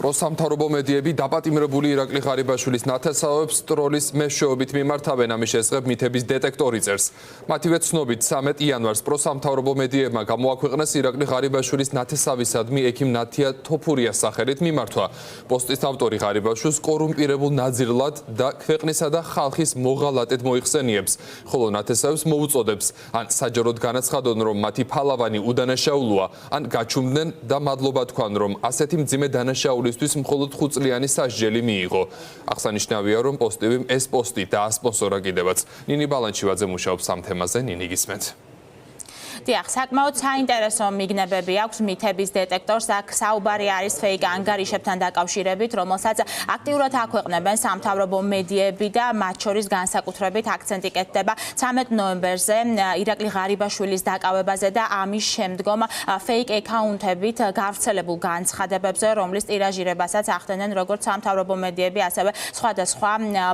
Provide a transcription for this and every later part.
პროსამთავრობო მედიები დაპატიმრებული ირაკლი ღარიბაშვილის ნათესავებს ტროლის მეშვეობით მიმართავენ, ამის შესახებ მითების დეტექტორი წერს. მათივე ცნობით 13 იანვარს პროსამთავრობო მედიებმა გამოაქვეყნეს ირაკლი ღარიბაშვილის ნათესავისადმი ექიმ ნათია თოფურიას სახელით მიმართვა. პოსტის ავტორი ღარიბაშვილს კორუმპირებულ ნაძირლად და ქვეყნისა და ხალხის მოღალატედ მოიხსენიებს, ხოლო ნათესავებს მოუწოდებს ან საჯაროდ განაცხადონ, რომ მათი ფალავანი უდანაშაულოა, ან გაჩუმდნენ და მადლობა თქვან, რომ ასეთი მძიმე დანაშაულისთვის მხოლოდ 5 წლიანი სასჯელი მიიღო. აღსანიშნავია, რომ ეს პოსტი დაასპონსორა კიდევაც. ნინი ბალანჩივაძე მუშაობს ამ თემაზე, ნინი გისმენთ. დიახ, საკმაოდ საინტერესო მიგნებები აქვს მითების დეტექტორს. აქ საუბარი არის ფეიქ ანგარიშებთან დაკავშირებით, რომელსაც აქტიურად აქვეყნებენ სამთავრობო მედიები და მათ შორის განსაკუთრებით აქცენტი კეთდება 13 ნოემბერზე ირაკლი ღარიბაშვილის დაკავებაზე და ამის შემდგომ ფეიქ აკაუნტებით გავრცელებულ განცხადებებზე, რომლის ტირაჟირებასაც ახდენენ როგორც სამთავრობო მედიები, ასევე სხვადასხვა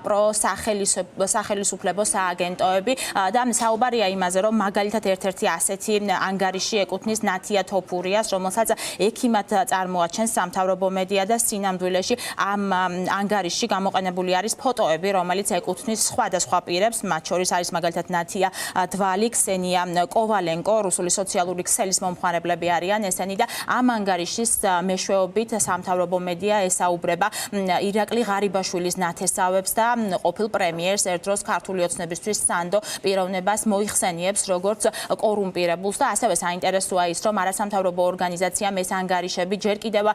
პროსახელისუფლებო სააგენტოები და საუბარია იმაზე, რომ მაგალითად ერთ-ერთი ასეთი ანგარიში ეკუთვნის ნათია თოფურიას, რომელსაც ექიმად წარმოაჩენს სამთავრობო მედია და სინამდვილეში ამ ანგარიშში გამოყენებული არის ფოტოები, რომელიც ეკუთვნის სხვადასხვა პირებს, მათ შორის არის მაგალითად ნათია დვალი, ქსენია კოვალენკო, რუსული სოციალური ქსელის მომხმარებლები არიან ესენი და ამ ანგარიშის მეშვეობით სამთავრობო მედია ესაუბრება ირაკლი ღარიბაშვილის ნათესავებს და ყოფილ პრემიერს ერთ დროს ქართული ოცნებისთვის სანდო პიროვნებას მოიხსენიებს როგორც კორუმპირებულს და ასევე საინტერესოა ის, რომ არასამთავრობო ორგანიზაციამ ეს ანგარიშები ჯერ კიდევ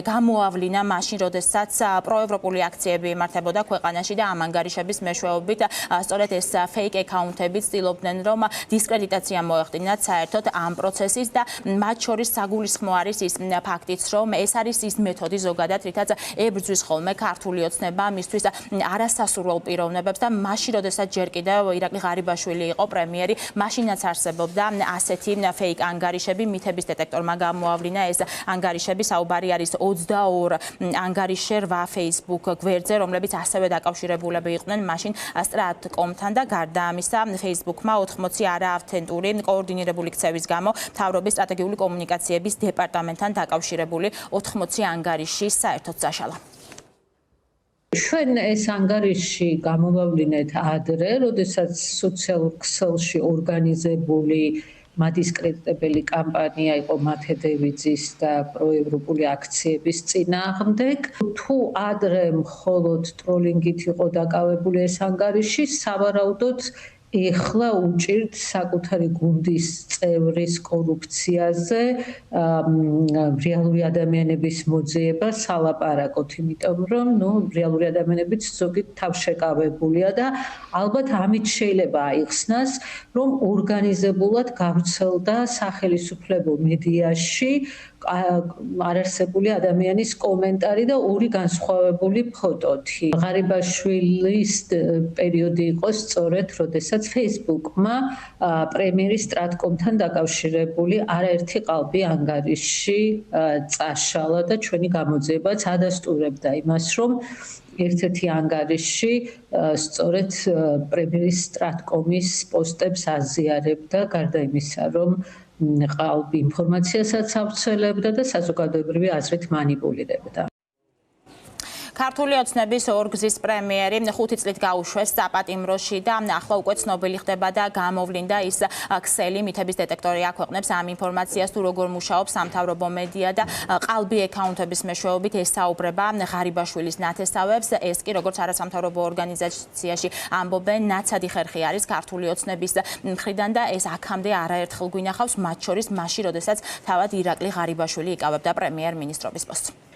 გამოავლინა მაშინ, როდესაც პროევროპული აქციები იმართებოდა ქვეყანაში და ამ ანგარიშების მეშვეობით სწორედ ეს ფეიქ აკაუნტები ცდილობდნენ, რომ დისკრედიტაცია მოეხდინათ საერთოდ ამ პროცესის და მათ შორის საგულისხმო არის ის ფაქტიც, რომ ეს არის ის მეთოდი ზოგადად, რითაც ებრძვის ხოლმე ქართული ოცნება მისთვის არასასურველ პიროვნებებს და მაშინ, როდესაც ჯერ კიდევ ირაკლი ღარიბაშვილი იყო პრემიერი, მაშინაც არსებობდა ასეთი ფეიქ ანგარიშები. მითების დეტექტორმა გამოავლინა ეს ანგარიშები, საუბარი არის 22 ანგარიშზე 8 Facebook გვერდზე, რომლებიც ასევე დაკავშირებულები იყვნენ მაშინ strat.com-თან და გარდა ამისა Facebook-მა 80 არაავთენტური კოორდინირებული ქცევის გამო მთავრობის სტრატეგიული კომუნიკაციების დეპარტამენტთან დაკავშირებული 80 ანგარიში საერთოდ წაშალა. ჩვენ ეს ანგარიში გამოვავლინეთ ადრე, როდესაც სოციალურ ქსელში ორგანიზებული მადისკრედიტებელი კამპანია იყო მათე დევიძის და პროევროპული აქციების წინააღმდეგ. თუ ადრე მხოლოდ ტროლინგით იყო დაკავებული ეს ანგარიში, სავარაუდოდ ეხლა უჭირთ საკუთარი გუნდის წევრის კორუფციაზე, რეალური ადამიანების მოძიება სალაპარაკოთ, იმიტომ რომ რეალური ადამიანებიც ზოგი თავშეკავებულია და ალბათ ამით შეიძლება აიხსნას, რომ ორგანიზებულად გავრცელდა სახელისუფლებო მედიაში არარსებული ადამიანის კომენტარი და ორი განსხვავებული ფოტოთი. ღარიბაშვილის პერიოდი იყო სწორედ, როდესაც Facebook-მა პრემიერის strat.com-თან დაკავშირებული არაერთი ყალბი ანგარიში წაშალა და ჩვენი გამოძიებაც ადასტურებდა იმას, რომ ერთ-ერთი ანგარიში სწორედ პრემიერის strat.com-ის პოსტებს აზიარებდა, გარდა იმისა, რომ ყალბი ინფორმაციასაც ავრცელებდა და საზოგადოებრივი აზრით მანიპულირებდა. ქართული ოცნების ორგზის პრემიერი 5 წლით გაუშვეს საპატიმროში და ახლა უკვე ცნობილი ხდება და გამოვლინდა ის ქსელი. მითების დეტექტორი აქვეყნებს ამ ინფორმაციას, თუ როგორ მუშაობს სამთავრობო მედია და ყალბი აკაუნტების მეშვეობით ესაუბრება ღარიბაშვილის ნათესავებს. ეს კი როგორც არასამთავრობო ორგანიზაციაში ამბობენ, ნაცადი ხერხი არის ქართული ოცნების მხრიდან და ეს აქამდე არაერთხელ გვინახავს, მათ შორის მაშინ, როდესაც თავად ირაკლი ღარიბაშვილი იკავებდა პრემიერ-მინისტრობის პოსტს.